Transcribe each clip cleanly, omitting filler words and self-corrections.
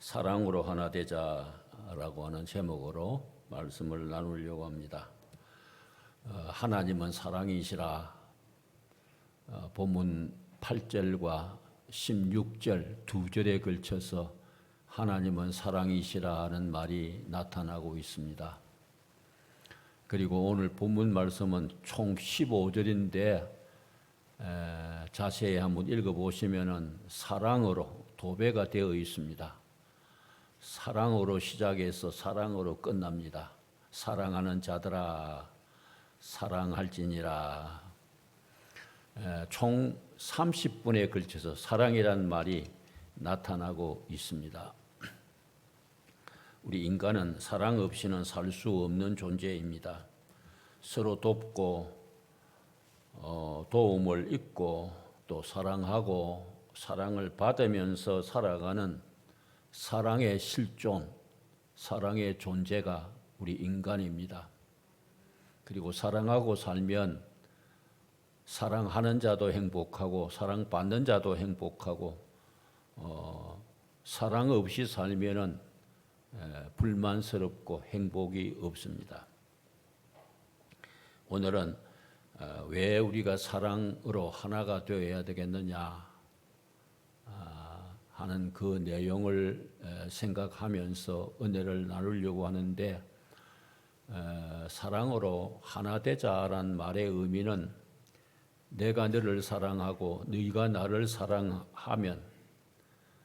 사랑으로 하나 되자라고 하는 제목으로 말씀을 나누려고 합니다. 하나님은 사랑이시라. 본문 8절과 16절 두 절에 걸쳐서 하나님은 사랑이시라는 말이 나타나고 있습니다. 그리고 오늘 본문 말씀은 총 15절인데 자세히 한번 읽어보시면 사랑으로 도배가 되어 있습니다. 사랑으로 시작해서 사랑으로 끝납니다. 사랑하는 자들아 사랑할지니라. 총 30분에 걸쳐서 사랑이라는 말이 나타나고 있습니다. 우리 인간은 사랑 없이는 살 수 없는 존재입니다. 서로 돕고 도움을 잊고 또 사랑하고 사랑을 받으면서 살아가는 사랑의 실존, 사랑의 존재가 우리 인간입니다. 그리고 사랑하고 살면 사랑하는 자도 행복하고 사랑받는 자도 행복하고 사랑 없이 살면은 불만스럽고 행복이 없습니다. 오늘은 왜 우리가 사랑으로 하나가 되어야 되겠느냐 하는 그 내용을 생각하면서 은혜를 나누려고 하는데, 사랑으로 하나 되자라는 말의 의미는 내가 너를 사랑하고 너희가 나를 사랑하면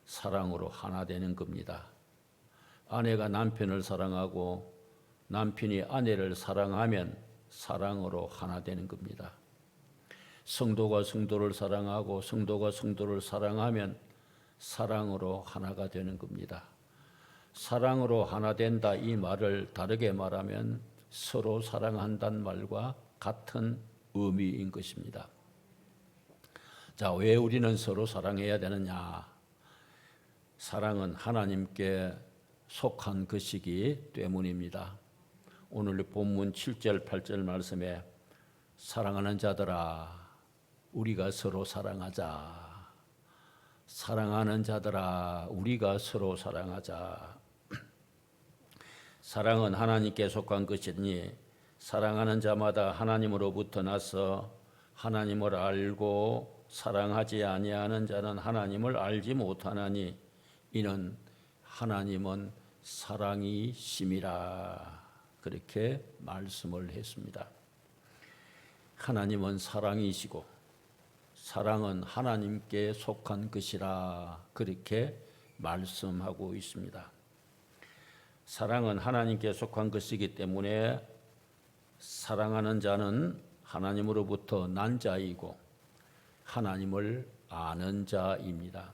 사랑으로 하나 되는 겁니다. 아내가 남편을 사랑하고 남편이 아내를 사랑하면 사랑으로 하나 되는 겁니다. 성도가 성도를 사랑하고 성도가 성도를 사랑하면 사랑으로 하나가 되는 겁니다. 사랑으로 하나 된다 이 말을 다르게 말하면 서로 사랑한다는 말과 같은 의미인 것입니다. 자, 왜 우리는 서로 사랑해야 되느냐? 사랑은 하나님께 속한 것이기 때문입니다. 오늘 본문 7절 8절 말씀에 사랑하는 자들아 우리가 서로 사랑하자. 사랑하는 자들아 우리가 서로 사랑하자. 사랑은 하나님께 속한 것이니 사랑하는 자마다 하나님으로부터 나서 하나님을 알고 사랑하지 아니하는 자는 하나님을 알지 못하나니 이는 하나님은 사랑이심이라. 그렇게 말씀을 했습니다. 하나님은 사랑이시고 사랑은 하나님께 속한 것이라. 그렇게 말씀하고 있습니다. 사랑은 하나님께 속한 것이기 때문에 사랑하는 자는 하나님으로부터 난 자이고 하나님을 아는 자입니다.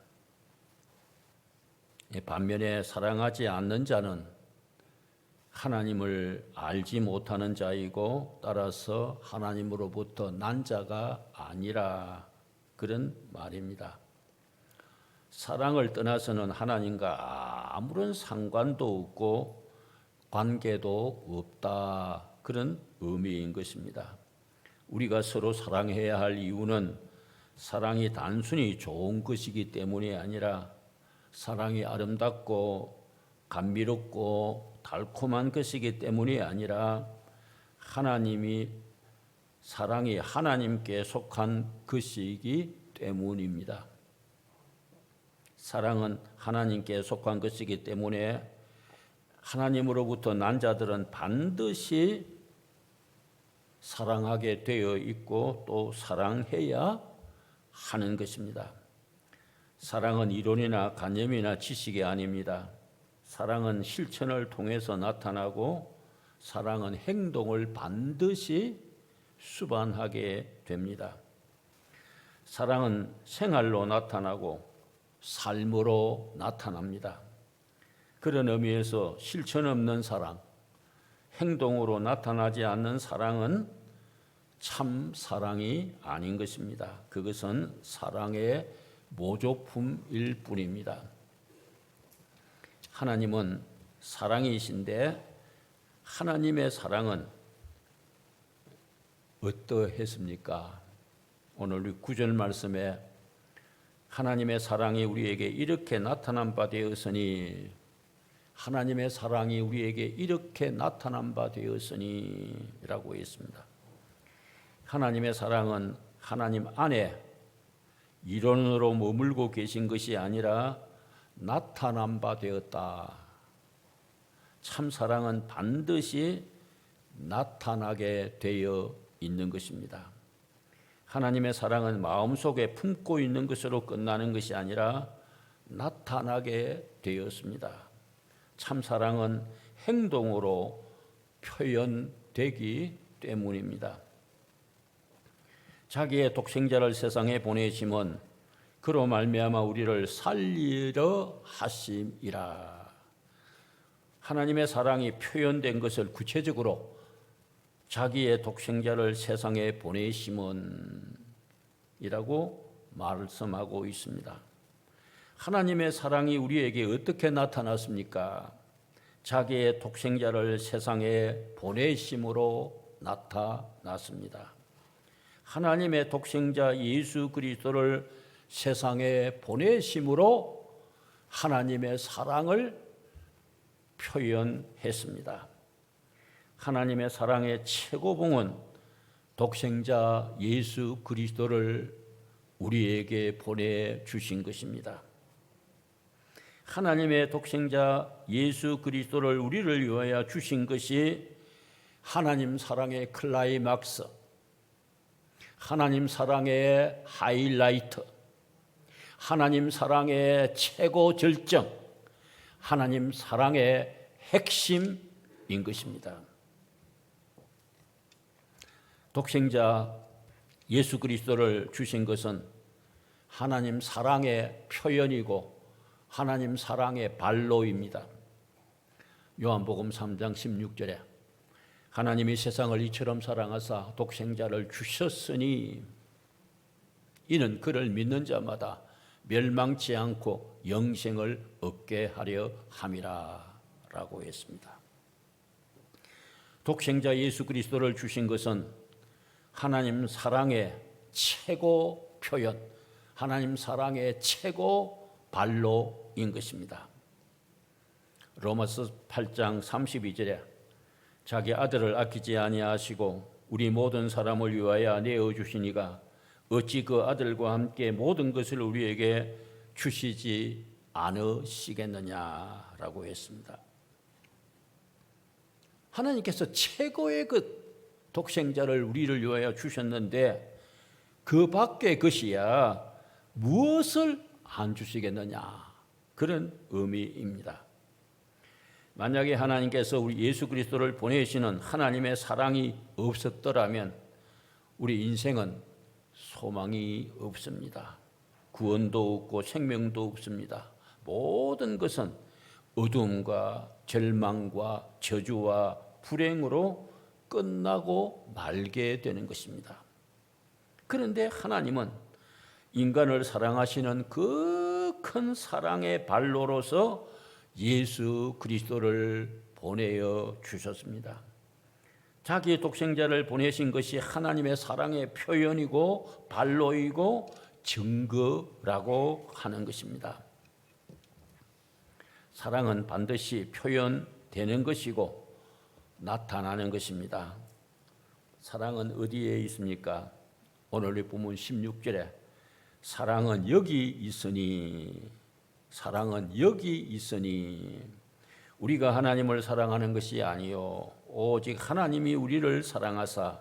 반면에 사랑하지 않는 자는 하나님을 알지 못하는 자이고 따라서 하나님으로부터 난 자가 아니라 그런 말입니다. 사랑을 떠나서는 하나님과 아무런 상관도 없고 관계도 없다. 그런 의미인 것입니다. 우리가 서로 사랑해야 할 이유는 사랑이 단순히 좋은 것이기 때문이 아니라 사랑이 아름답고 감미롭고 달콤한 것이기 때문이 아니라 사랑이 하나님께 속한 것이기 때문입니다. 사랑은 하나님께 속한 것이기 때문에 하나님으로부터 난 자들은 반드시 사랑하게 되어 있고 또 사랑해야 하는 것입니다. 사랑은 이론이나 관념이나 지식이 아닙니다. 사랑은 실천을 통해서 나타나고 사랑은 행동을 반드시 수반하게 됩니다. 사랑은 생활로 나타나고 삶으로 나타납니다. 그런 의미에서 실천 없는 사랑, 행동으로 나타나지 않는 사랑은 참 사랑이 아닌 것입니다. 그것은 사랑의 모조품일 뿐입니다. 하나님은 사랑이신데 하나님의 사랑은 어떠했습니까? 오늘 9절 말씀에 하나님의 사랑이 우리에게 이렇게 나타난 바 되었으니, 하나님의 사랑이 우리에게 이렇게 나타난 바 되었으니 라고 했습니다. 하나님의 사랑은 하나님 안에 이론으로 머물고 계신 것이 아니라 나타난 바 되었다. 참 사랑은 반드시 나타나게 되어 있는 것입니다. 하나님의 사랑은 마음속에 품고 있는 것으로 끝나는 것이 아니라 나타나게 되었습니다. 참 사랑은 행동으로 표현되기 때문입니다. 자기의 독생자를 세상에 보내심은 그로 말미암아 우리를 살리려 하심이라. 하나님의 사랑이 표현된 것을 구체적으로 자기의 독생자를 세상에 보내심은 이라고 말씀하고 있습니다. 하나님의 사랑이 우리에게 어떻게 나타났습니까? 자기의 독생자를 세상에 보내심으로 나타났습니다. 하나님의 독생자 예수 그리스도를 세상에 보내심으로 하나님의 사랑을 표현했습니다. 하나님의 사랑의 최고봉은 독생자 예수 그리스도를 우리에게 보내주신 것입니다. 하나님의 독생자 예수 그리스도를 우리를 위하여 주신 것이 하나님 사랑의 클라이막스, 하나님 사랑의 하이라이트, 하나님 사랑의 최고 절정, 하나님 사랑의 핵심인 것입니다. 독생자 예수 그리스도를 주신 것은 하나님 사랑의 표현이고 하나님 사랑의 발로입니다. 요한복음 3장 16절에 하나님이 세상을 이처럼 사랑하사 독생자를 주셨으니 이는 그를 믿는 자마다 멸망치 않고 영생을 얻게 하려 함이라 라고 했습니다. 독생자 예수 그리스도를 주신 것은 하나님 사랑의 최고 표현, 하나님 사랑의 최고 발로인 것입니다. 로마서 8장 32절에 자기 아들을 아끼지 아니하시고 우리 모든 사람을 위하여 내어 주시니가 어찌 그 아들과 함께 모든 것을 우리에게 주시지 않으시겠느냐라고 했습니다. 하나님께서 최고의 그 독생자를 우리를 위하여 주셨는데 그 밖의 것이야 무엇을 안 주시겠느냐, 그런 의미입니다. 만약에 하나님께서 우리 예수 그리스도를 보내시는 하나님의 사랑이 없었더라면 우리 인생은 소망이 없습니다. 구원도 없고 생명도 없습니다. 모든 것은 어둠과 절망과 저주와 불행으로 끝나고 말게 되는 것입니다. 그런데 하나님은 인간을 사랑하시는 그 큰 사랑의 발로로서 예수 그리스도를 보내어 주셨습니다. 자기의 독생자를 보내신 것이 하나님의 사랑의 표현이고 발로이고 증거라고 하는 것입니다. 사랑은 반드시 표현되는 것이고 나타나는 것입니다. 사랑은 어디에 있습니까? 오늘의 본문 16절에 사랑은 여기 있으니, 사랑은 여기 있으니 우리가 하나님을 사랑하는 것이 아니요 오직 하나님이 우리를 사랑하사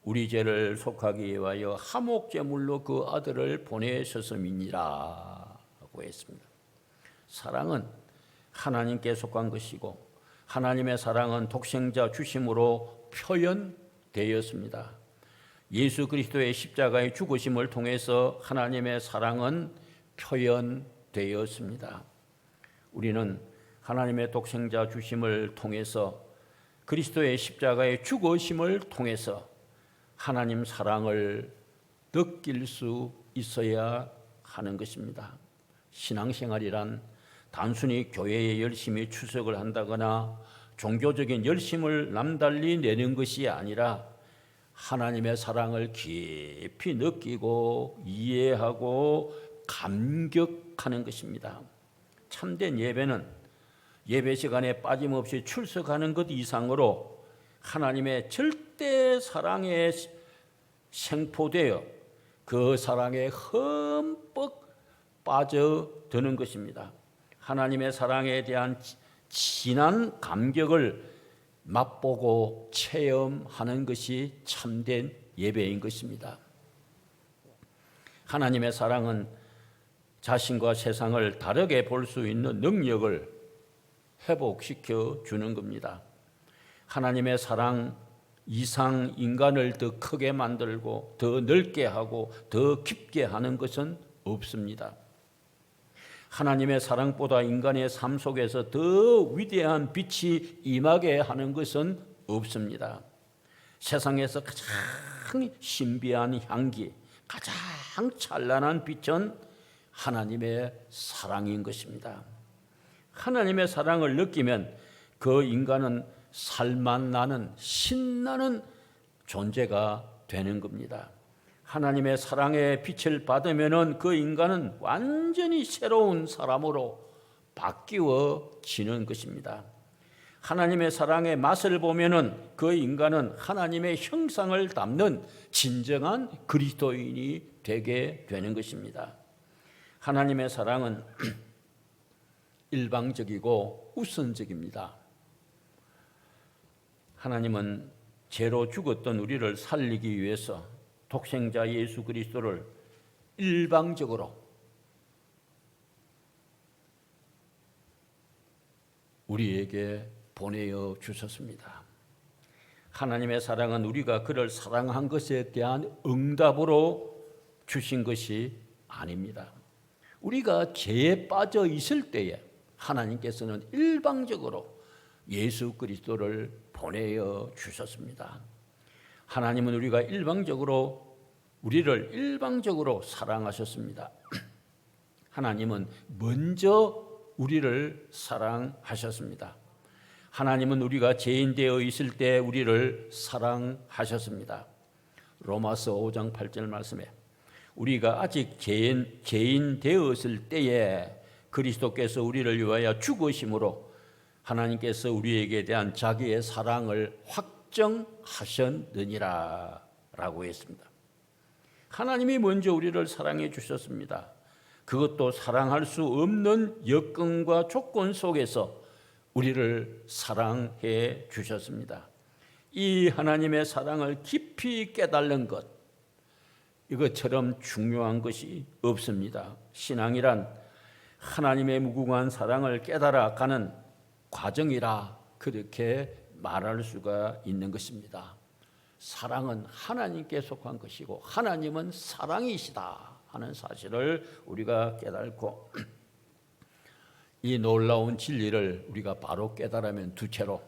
우리 죄를 속하기 위하여 화목 제물로 그 아들을 보내셨음이니라 하고 했습니다. 사랑은 하나님께 속한 것이고 하나님의 사랑은 독생자 주심으로 표현되었습니다. 예수 그리스도의 십자가의 죽으심을 통해서 하나님의 사랑은 표현되었습니다. 우리는 하나님의 독생자 주심을 통해서 그리스도의 십자가의 죽으심을 통해서 하나님 사랑을 느낄 수 있어야 하는 것입니다. 신앙생활이란 단순히 교회에 열심히 출석을 한다거나 종교적인 열심을 남달리 내는 것이 아니라 하나님의 사랑을 깊이 느끼고 이해하고 감격하는 것입니다. 참된 예배는 예배 시간에 빠짐없이 출석하는 것 이상으로 하나님의 절대 사랑에 생포되어 그 사랑에 흠뻑 빠져드는 것입니다. 하나님의 사랑에 대한 진한 감격을 맛보고 체험하는 것이 참된 예배인 것입니다. 하나님의 사랑은 자신과 세상을 다르게 볼 수 있는 능력을 회복시켜 주는 겁니다. 하나님의 사랑 이상 인간을 더 크게 만들고 더 넓게 하고 더 깊게 하는 것은 없습니다. 하나님의 사랑보다 인간의 삶 속에서 더 위대한 빛이 임하게 하는 것은 없습니다. 세상에서 가장 신비한 향기, 가장 찬란한 빛은 하나님의 사랑인 것입니다. 하나님의 사랑을 느끼면 그 인간은 살맛 나는 신나는 존재가 되는 겁니다. 하나님의 사랑의 빛을 받으면 그 인간은 완전히 새로운 사람으로 바뀌어지는 것입니다. 하나님의 사랑의 맛을 보면 그 인간은 하나님의 형상을 담는 진정한 그리스도인이 되게 되는 것입니다. 하나님의 사랑은 일방적이고 우선적입니다. 하나님은 죄로 죽었던 우리를 살리기 위해서 독생자 예수 그리스도를 일방적으로 우리에게 보내어 주셨습니다. 하나님의 사랑은 우리가 그를 사랑한 것에 대한 응답으로 주신 것이 아닙니다. 우리가 죄에 빠져 있을 때에 하나님께서는 일방적으로 예수 그리스도를 보내어 주셨습니다. 하나님은 우리를 일방적으로 사랑하셨습니다. 하나님은 먼저 우리를 사랑하셨습니다. 하나님은 우리가 죄인 되어 있을 때 우리를 사랑하셨습니다. 로마서 5장 8절 말씀에 우리가 아직 죄인 되었을 때에 그리스도께서 우리를 위하여 죽으심으로 하나님께서 우리에게 대한 자기의 사랑을 확정하셨느니라 라고 했습니다. 하나님이 먼저 우리를 사랑해 주셨습니다. 그것도 사랑할 수 없는 여건과 조건 속에서 우리를 사랑해 주셨습니다. 이 하나님의 사랑을 깊이 깨달는 것, 이것처럼 중요한 것이 없습니다. 신앙이란 하나님의 무궁한 사랑을 깨달아가는 과정이라 그렇게 말할 수가 있는 것입니다. 사랑은 하나님께 속한 것이고 하나님은 사랑이시다 하는 사실을 우리가 깨달고 이 놀라운 진리를 우리가 바로 깨달으면 두째로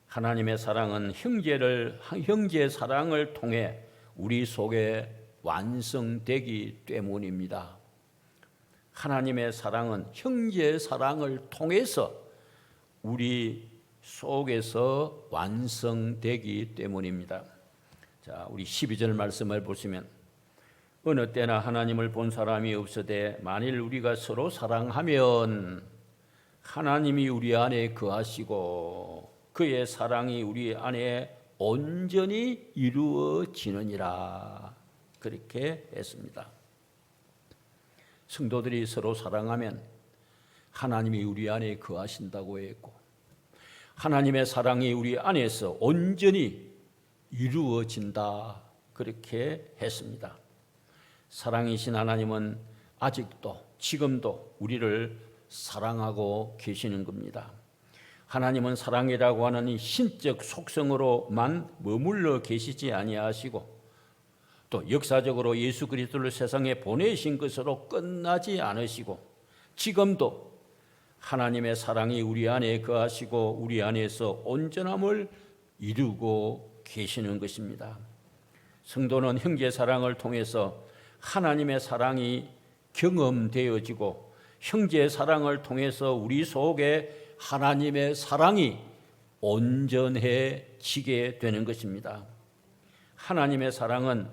하나님의 사랑은 형제의 사랑을 통해 우리 속에 완성되기 때문입니다. 하나님의 사랑은 형제의 사랑을 통해서 우리 속에서 완성되기 때문입니다. 자, 우리 12절 말씀을 보시면 어느 때나 하나님을 본 사람이 없으되 만일 우리가 서로 사랑하면 하나님이 우리 안에 거하시고 그의 사랑이 우리 안에 온전히 이루어지느니라 그렇게 했습니다. 성도들이 서로 사랑하면 하나님이 우리 안에 거하신다고 했고 하나님의 사랑이 우리 안에서 온전히 이루어진다 그렇게 했습니다. 사랑이신 하나님은 아직도 지금도 우리를 사랑하고 계시는 겁니다. 하나님은 사랑이라고 하는 이 신적 속성으로만 머물러 계시지 아니하시고 또 역사적으로 예수 그리스도를 세상에 보내신 것으로 끝나지 않으시고 지금도 하나님의 사랑이 우리 안에 거하시고 우리 안에서 온전함을 이루고 계시는 것입니다. 성도는 형제 사랑을 통해서 하나님의 사랑이 경험되어지고 형제의 사랑을 통해서 우리 속에 하나님의 사랑이 온전해지게 되는 것입니다. 하나님의 사랑은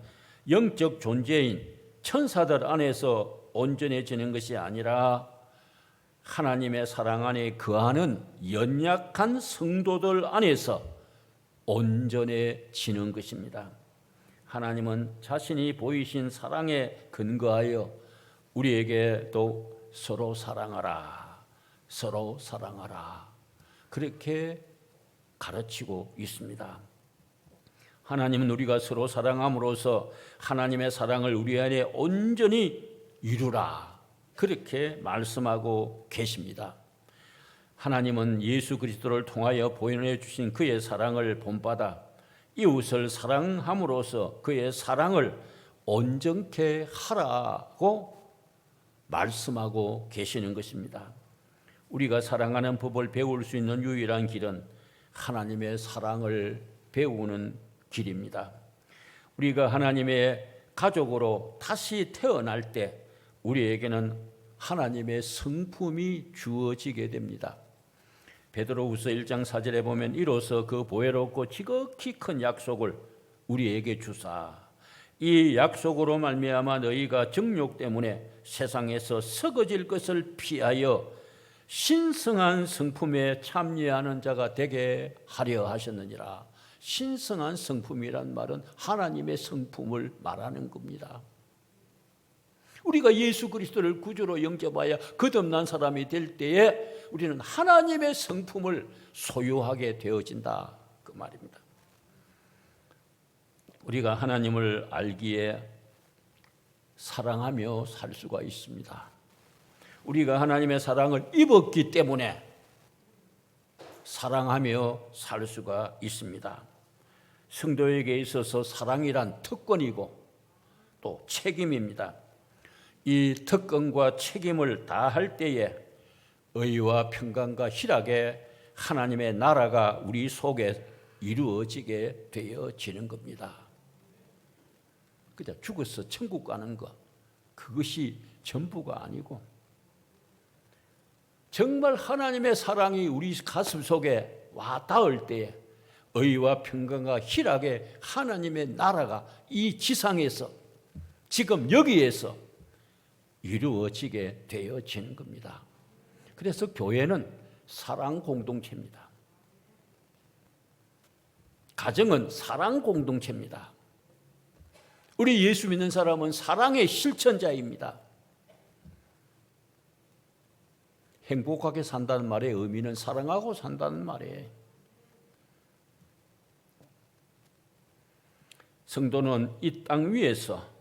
영적 존재인 천사들 안에서 온전해지는 것이 아니라 하나님의 사랑 안에 거하는 연약한 성도들 안에서 온전해지는 것입니다. 하나님은 자신이 보이신 사랑에 근거하여 우리에게도 서로 사랑하라, 서로 사랑하라 그렇게 가르치고 있습니다. 하나님은 우리가 서로 사랑함으로써 하나님의 사랑을 우리 안에 온전히 이루라 그렇게 말씀하고 계십니다. 하나님은 예수 그리스도를 통하여 보여주신 그의 사랑을 본받아 이웃을 사랑함으로써 그의 사랑을 온전케 하라고 말씀하고 계시는 것입니다. 우리가 사랑하는 법을 배울 수 있는 유일한 길은 하나님의 사랑을 배우는 길입니다. 우리가 하나님의 가족으로 다시 태어날 때 우리에게는 하나님의 성품이 주어지게 됩니다. 베드로후서 1장 4절에 보면 이로써 그 보혜롭고 지극히 큰 약속을 우리에게 주사 이 약속으로 말미암아 너희가 정욕 때문에 세상에서 썩어질 것을 피하여 신성한 성품에 참여하는 자가 되게 하려 하셨느니라. 신성한 성품이란 말은 하나님의 성품을 말하는 겁니다. 우리가 예수 그리스도를 구주로 영접하여 거듭난 사람이 될 때에 우리는 하나님의 성품을 소유하게 되어진다 그 말입니다. 우리가 하나님을 알기에 사랑하며 살 수가 있습니다. 우리가 하나님의 사랑을 입었기 때문에 사랑하며 살 수가 있습니다. 성도에게 있어서 사랑이란 특권이고 또 책임입니다. 이 특권과 책임을 다할 때에 의와 평강과 희락의 하나님의 나라가 우리 속에 이루어지게 되어지는 겁니다. 그냥 죽어서 천국 가는 것 그것이 전부가 아니고 정말 하나님의 사랑이 우리 가슴 속에 와 닿을 때에 의와 평강과 희락의 하나님의 나라가 이 지상에서 지금 여기에서 이루어지게 되어지는 겁니다. 그래서 교회는 사랑 공동체입니다. 가정은 사랑 공동체입니다. 우리 예수 믿는 사람은 사랑의 실천자입니다. 행복하게 산다는 말의 의미는 사랑하고 산다는 말이에요. 성도는 이 땅 위에서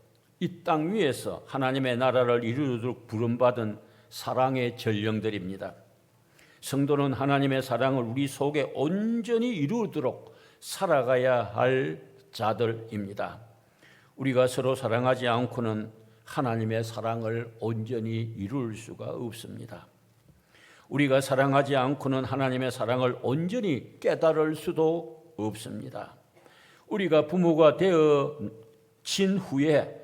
하나님의 나라를 이루도록 부름받은 사랑의 전령들입니다. 성도는 하나님의 사랑을 우리 속에 온전히 이루도록 살아가야 할 자들입니다. 우리가 서로 사랑하지 않고는 하나님의 사랑을 온전히 이룰 수가 없습니다. 우리가 사랑하지 않고는 하나님의 사랑을 온전히 깨달을 수도 없습니다. 우리가 부모가 되어진 후에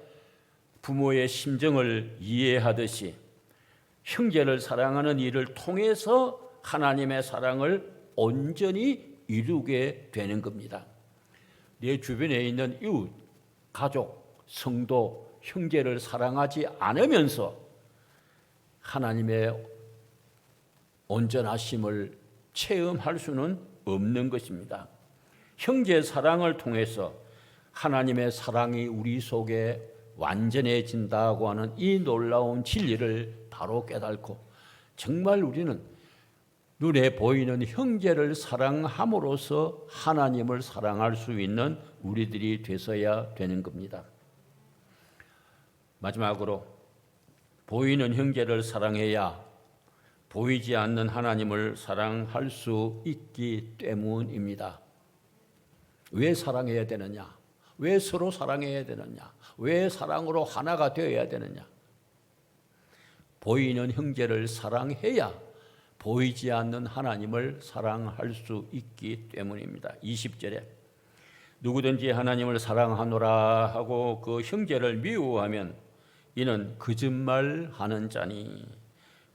부모의 심정을 이해하듯이 형제를 사랑하는 일을 통해서 하나님의 사랑을 온전히 이루게 되는 겁니다. 내 주변에 있는 이웃, 가족, 성도, 형제를 사랑하지 않으면서 하나님의 온전하심을 체험할 수는 없는 것입니다. 형제 사랑을 통해서 하나님의 사랑이 우리 속에 완전해진다고 하는 이 놀라운 진리를 바로 깨닫고 정말 우리는 눈에 보이는 형제를 사랑함으로써 하나님을 사랑할 수 있는 우리들이 되어야 되는 겁니다. 마지막으로 보이는 형제를 사랑해야 보이지 않는 하나님을 사랑할 수 있기 때문입니다. 왜 사랑해야 되느냐? 왜 서로 사랑해야 되느냐? 왜 사랑으로 하나가 되어야 되느냐? 보이는 형제를 사랑해야 보이지 않는 하나님을 사랑할 수 있기 때문입니다. 20절에 누구든지 하나님을 사랑하노라 하고 그 형제를 미워하면 이는 거짓말하는 자니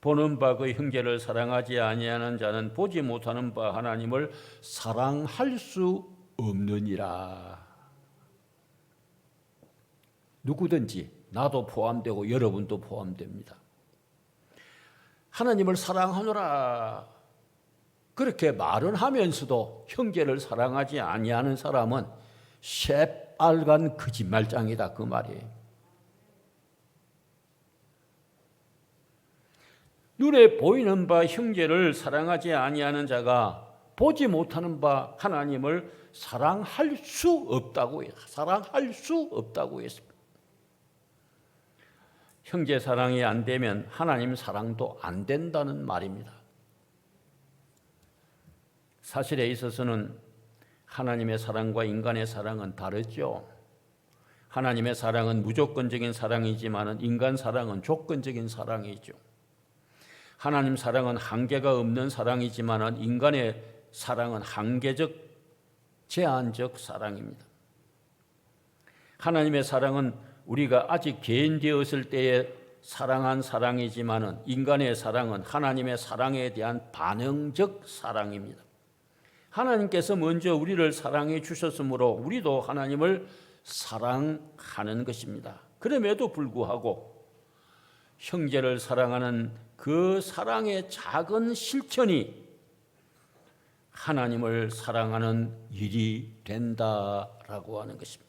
보는 바 그 형제를 사랑하지 아니하는 자는 보지 못하는 바 하나님을 사랑할 수 없느니라. 누구든지 나도 포함되고 여러분도 포함됩니다. 하나님을 사랑하노라 그렇게 말은 하면서도 형제를 사랑하지 아니하는 사람은 새빨간 거짓말장이다 그 말이에요. 눈에 보이는 바 형제를 사랑하지 아니하는 자가 보지 못하는 바 하나님을 사랑할 수 없다고 해요. 사랑할 수 없다고 했습니다. 형제 사랑이 안 되면 하나님 사랑도 안 된다는 말입니다. 사실에 있어서는 하나님의 사랑과 인간의 사랑은 다르죠. 하나님의 사랑은 무조건적인 사랑이지만 인간 사랑은 조건적인 사랑이죠. 하나님 사랑은 한계가 없는 사랑이지만 인간의 사랑은 한계적, 제한적 사랑입니다. 하나님의 사랑은 우리가 아직 개인 되었을 때에 사랑한 사랑이지만 인간의 사랑은 하나님의 사랑에 대한 반응적 사랑입니다. 하나님께서 먼저 우리를 사랑해 주셨으므로 우리도 하나님을 사랑하는 것입니다. 그럼에도 불구하고 형제를 사랑하는 그 사랑의 작은 실천이 하나님을 사랑하는 일이 된다라고 하는 것입니다.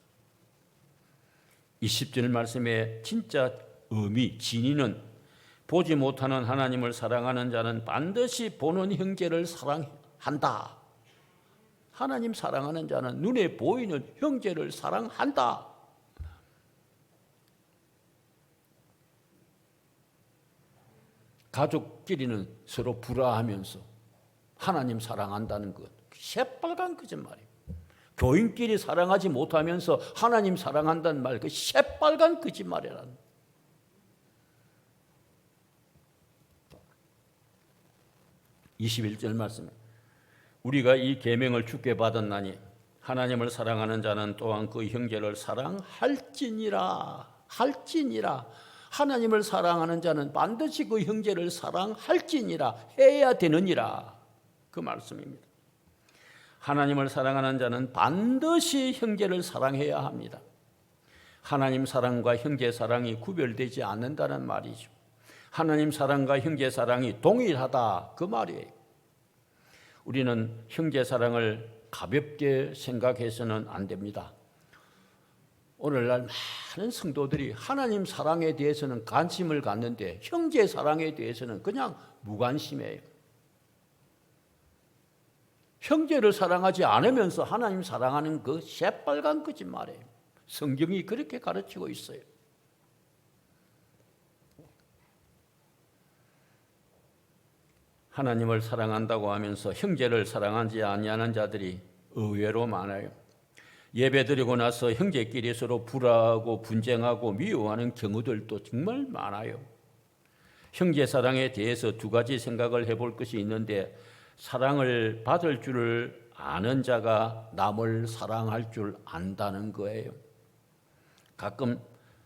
20절 말씀의 진짜 의미, 진의는 보지 못하는 하나님을 사랑하는 자는 반드시 보는 형제를 사랑한다. 하나님 사랑하는 자는 눈에 보이는 형제를 사랑한다. 가족끼리는 서로 불화하면서 하나님 사랑한다는 것, 새빨간 거짓말이에요. 교인끼리 사랑하지 못하면서 하나님 사랑한다는 말, 그 새빨간 거짓말이라는. (21절) 말씀, 우리가 이 계명을 주께 받았나니 하나님을 사랑하는 자는 또한 그 형제를 사랑할지니라. 할지니라. 하나님을 사랑하는 자는 반드시 그 형제를 사랑할지니라, 해야 되느니라, 그 말씀입니다. 하나님을 사랑하는 자는 반드시 형제를 사랑해야 합니다. 하나님 사랑과 형제 사랑이 구별되지 않는다는 말이죠. 하나님 사랑과 형제 사랑이 동일하다 그 말이에요. 우리는 형제 사랑을 가볍게 생각해서는 안 됩니다. 오늘날 많은 성도들이 하나님 사랑에 대해서는 관심을 갖는데 형제 사랑에 대해서는 그냥 무관심해요. 형제를 사랑하지 않으면서 하나님 사랑하는 그 새빨간 거짓말이에요. 성경이 그렇게 가르치고 있어요. 하나님을 사랑한다고 하면서 형제를 사랑하지 아니하는 자들이 의외로 많아요. 예배드리고 나서 형제끼리 서로 불화하고 분쟁하고 미워하는 경우들도 정말 많아요. 형제 사랑에 대해서 두 가지 생각을 해볼 것이 있는데, 사랑을 받을 줄을 아는 자가 남을 사랑할 줄 안다는 거예요. 가끔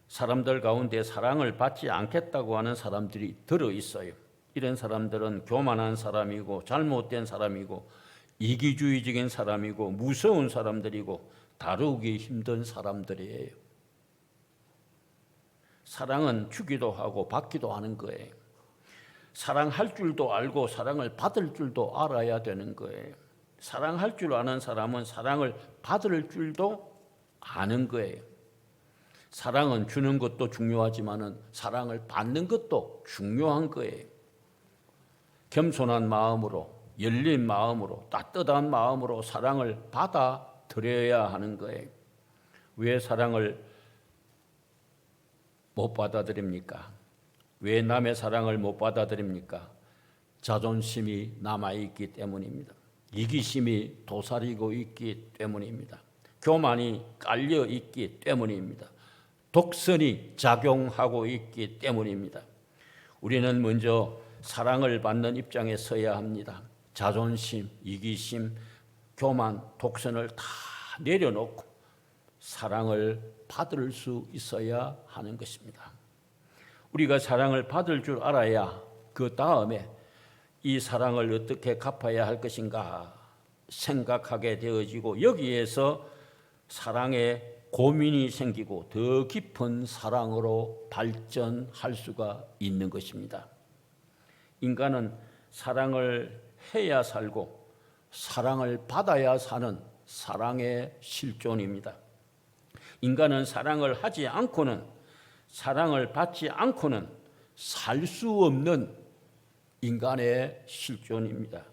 사람들 가운데 사랑을 받지 않겠다고 하는 사람들이 들어 있어요. 이런 사람들은 교만한 사람이고 잘못된 사람이고 이기주의적인 사람이고 무서운 사람들이고 다루기 힘든 사람들이에요. 사랑은 주기도 하고 받기도 하는 거예요. 사랑할 줄도 알고 사랑을 받을 줄도 알아야 되는 거예요. 사랑할 줄 아는 사람은 사랑을 받을 줄도 아는 거예요. 사랑은 주는 것도 중요하지만 사랑을 받는 것도 중요한 거예요. 겸손한 마음으로, 열린 마음으로, 따뜻한 마음으로 사랑을 받아들여야 하는 거예요. 왜 사랑을 못 받아들입니까? 왜 남의 사랑을 못 받아들입니까? 자존심이 남아있기 때문입니다. 이기심이 도사리고 있기 때문입니다. 교만이 깔려있기 때문입니다. 독선이 작용하고 있기 때문입니다. 우리는 먼저 사랑을 받는 입장에 서야 합니다. 자존심, 이기심, 교만, 독선을 다 내려놓고 사랑을 받을 수 있어야 하는 것입니다. 우리가 사랑을 받을 줄 알아야 그 다음에 이 사랑을 어떻게 갚아야 할 것인가 생각하게 되어지고, 여기에서 사랑의 고민이 생기고 더 깊은 사랑으로 발전할 수가 있는 것입니다. 인간은 사랑을 해야 살고 사랑을 받아야 사는 사랑의 실존입니다. 인간은 사랑을 하지 않고는, 사랑을 받지 않고는 살 수 없는 인간의 실존입니다.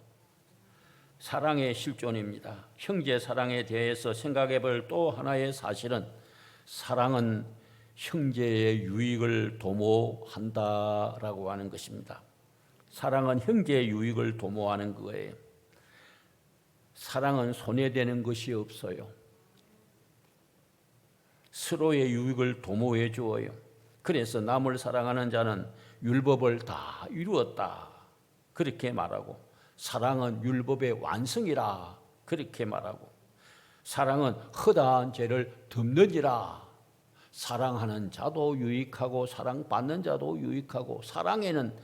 사랑의 실존입니다. 형제 사랑에 대해서 생각해 볼 또 하나의 사실은, 사랑은 형제의 유익을 도모한다라고 하는 것입니다. 사랑은 형제의 유익을 도모하는 거예요. 사랑은 손해되는 것이 없어요. 서로의 유익을 도모해 주어요. 그래서 남을 사랑하는 자는 율법을 다 이루었다, 그렇게 말하고, 사랑은 율법의 완성이라, 그렇게 말하고, 사랑은 허다한 죄를 덮느니라. 사랑하는 자도 유익하고 사랑받는 자도 유익하고, 사랑에는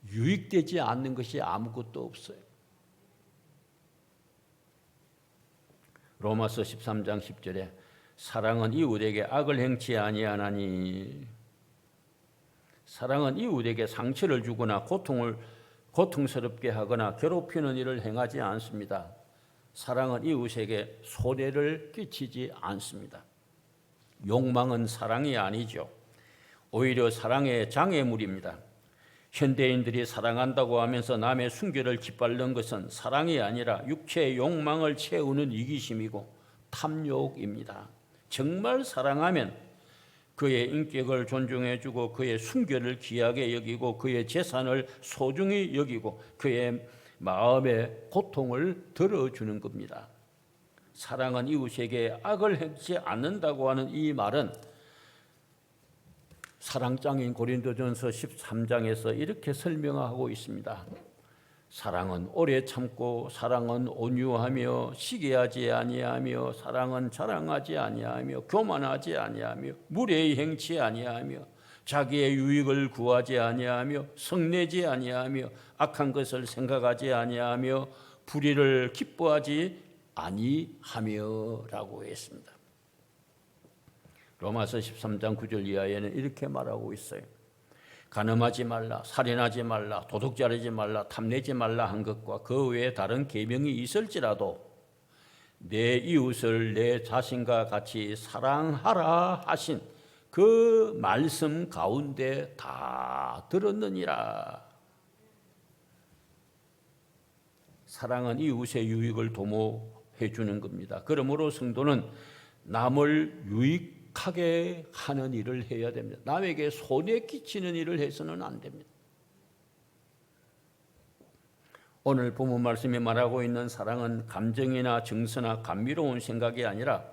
유익되지 않는 것이 아무것도 없어요. 로마서 13장 10절에 사랑은 이웃에게 악을 행치 아니하나니, 사랑은 이웃에게 상처를 주거나 고통스럽게 하거나 괴롭히는 일을 행하지 않습니다. 사랑은 이웃에게 손해를 끼치지 않습니다. 욕망은 사랑이 아니죠. 오히려 사랑의 장애물입니다. 현대인들이 사랑한다고 하면서 남의 순결을 짓밟는 것은 사랑이 아니라 육체의 욕망을 채우는 이기심이고 탐욕입니다. 정말 사랑하면 그의 인격을 존중해주고 그의 순결을 귀하게 여기고 그의 재산을 소중히 여기고 그의 마음의 고통을 덜어주는 겁니다. 사랑은 이웃에게 악을 행치 않는다고 하는 이 말은 사랑장인 고린도전서 13장에서 이렇게 설명하고 있습니다. 사랑은 오래 참고, 사랑은 온유하며, 시기하지 아니하며, 사랑은 자랑하지 아니하며, 교만하지 아니하며, 무례히 행치 아니하며, 자기의 유익을 구하지 아니하며, 성내지 아니하며, 악한 것을 생각하지 아니하며, 불의를 기뻐하지 아니하며라고 했습니다. 로마서 13장 9절 이하에는 이렇게 말하고 있어요. 간음하지 말라, 살인하지 말라, 도둑질하지 말라, 탐내지 말라 한 것과 그 외에 다른 계명이 있을지라도 내 이웃을 내 자신과 같이 사랑하라 하신 그 말씀 가운데 다 들었느니라. 사랑은 이웃의 유익을 도모해 주는 겁니다. 그러므로 성도는 남을 유익하게 하는 일을 해야 됩니다. 남에게 손해 끼치는 일을 해서는 안 됩니다. 오늘 본문 말씀이 말하고 있는 사랑은 감정이나 정서나 감미로운 생각이 아니라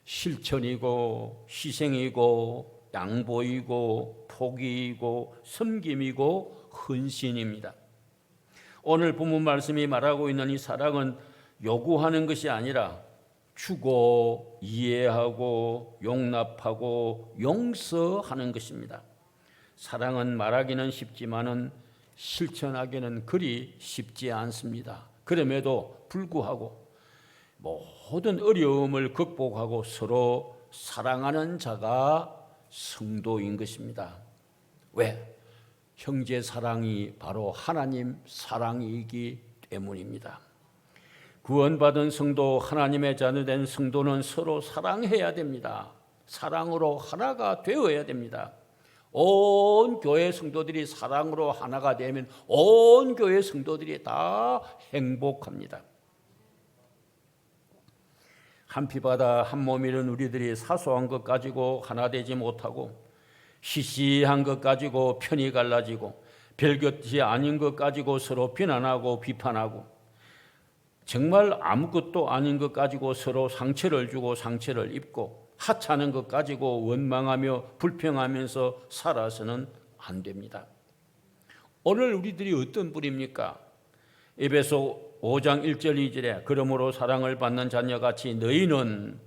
실천이고 희생이고 양보이고 포기이고 섬김이고 헌신입니다. 오늘 본문 말씀이 말하고 있는 이 사랑은 요구하는 것이 아니라 주고 이해하고 용납하고 용서하는 것입니다. 사랑은 말하기는 쉽지만은 실천하기는 그리 쉽지 않습니다. 그럼에도 불구하고 모든 어려움을 극복하고 서로 사랑하는 자가 성도인 것입니다. 왜? 형제 사랑이 바로 하나님 사랑이기 때문입니다. 구원받은 성도, 하나님의 자녀된 성도는 서로 사랑해야 됩니다. 사랑으로 하나가 되어야 됩니다. 온 교회 성도들이 사랑으로 하나가 되면 온 교회 성도들이 다 행복합니다. 한 피바다 한 몸이는 우리들이 사소한 것 가지고 하나 되지 못하고 시시한 것 가지고 편이 갈라지고 별것이 아닌 것 가지고 서로 비난하고 비판하고 정말 아무것도 아닌 것 가지고 서로 상처를 주고 상처를 입고 하찮은 것 가지고 원망하며 불평하면서 살아서는 안 됩니다. 오늘 우리들이 어떤 뿌리입니까? 에베소 5장 1절 2절에 그러므로 사랑을 받는 자녀같이 너희는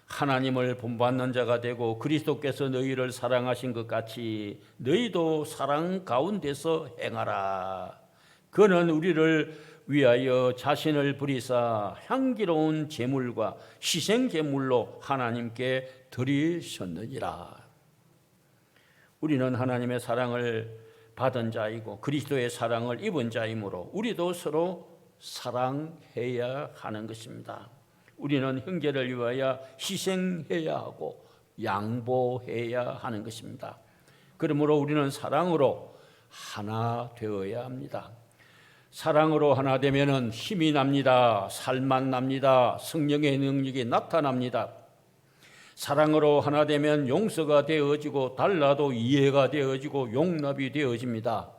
하나님을 본받는 자가 되고 그리스도께서 너희를 사랑하신 것 같이 너희도 사랑 가운데서 행하라. 그는 우리를 위하여 자신을 버리사 향기로운 제물과 희생 제물로 하나님께 드리셨느니라. 우리는 하나님의 사랑을 받은 자이고 그리스도의 사랑을 입은 자이므로 우리도 서로 사랑해야 하는 것입니다. 우리는 형제를 위하여 희생해야 하고 양보해야 하는 것입니다. 그러므로 우리는 사랑으로 하나 되어야 합니다. 사랑으로 하나 되면은 힘이 납니다. 살만 납니다. 성령의 능력이 나타납니다. 사랑으로 하나 되면 용서가 되어지고 달라도 이해가 되어지고 용납이 되어집니다.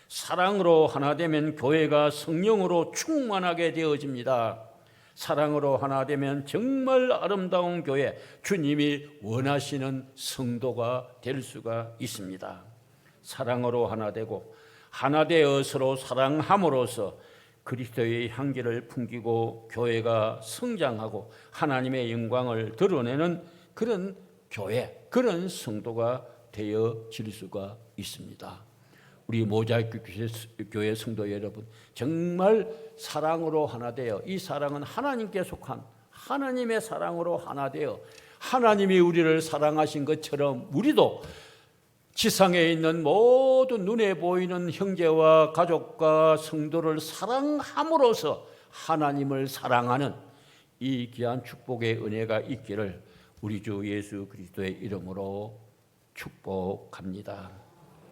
사랑으로 하나 되면 교회가 성령으로 충만하게 되어집니다. 사랑으로 하나 되면 정말 아름다운 교회, 주님이 원하시는 성도가 될 수가 있습니다. 사랑으로 하나 되고 하나 되어 서로 사랑함으로써 그리스도의 향기를 풍기고 교회가 성장하고 하나님의 영광을 드러내는 그런 교회, 그런 성도가 되어질 수가 있습니다. 우리 모자이크 교회 성도 여러분, 정말 사랑으로 하나 되어, 이 사랑은 하나님께 속한 하나님의 사랑으로 하나 되어 하나님이 우리를 사랑하신 것처럼 우리도 지상에 있는 모든 눈에 보이는 형제와 가족과 성도를 사랑함으로써 하나님을 사랑하는 이 귀한 축복의 은혜가 있기를 우리 주 예수 그리스도의 이름으로 축복합니다.